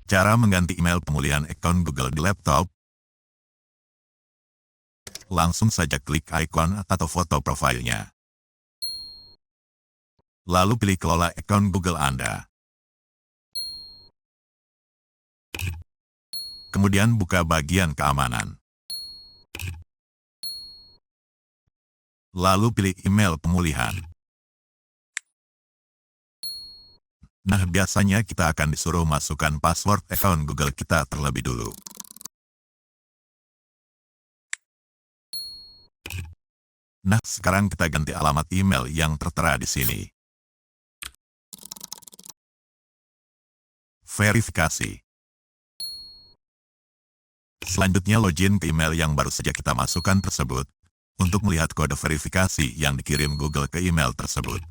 Cara mengganti email pemulihan akun Google di laptop. Langsung saja klik ikon atau foto profilnya. Lalu pilih kelola akun Google Anda. Kemudian buka bagian keamanan. Lalu pilih email pemulihan. Nah, biasanya kita akan disuruh masukkan password akun Google kita terlebih dulu. Nah, sekarang kita ganti alamat email yang tertera di sini. Verifikasi. Selanjutnya login ke email yang baru saja kita masukkan tersebut untuk melihat kode verifikasi yang dikirim Google ke email tersebut.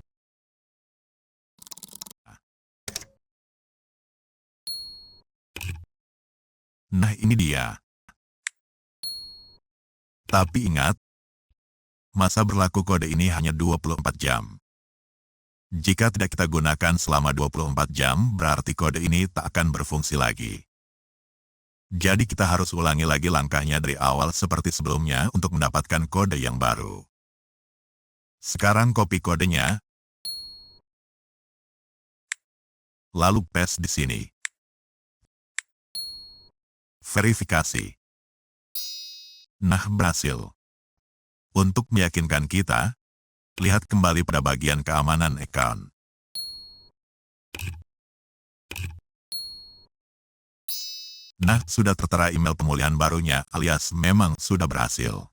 Nah, ini dia. Tapi ingat, masa berlaku kode ini hanya 24 jam. Jika tidak kita gunakan selama 24 jam, berarti kode ini tak akan berfungsi lagi. Jadi kita harus ulangi lagi langkahnya dari awal seperti sebelumnya untuk mendapatkan kode yang baru. Sekarang copy kodenya, lalu paste di sini. Verifikasi. Nah, berhasil. Untuk meyakinkan kita, lihat kembali pada bagian keamanan akun. Nah, sudah tertera email pemulihan barunya alias memang sudah berhasil.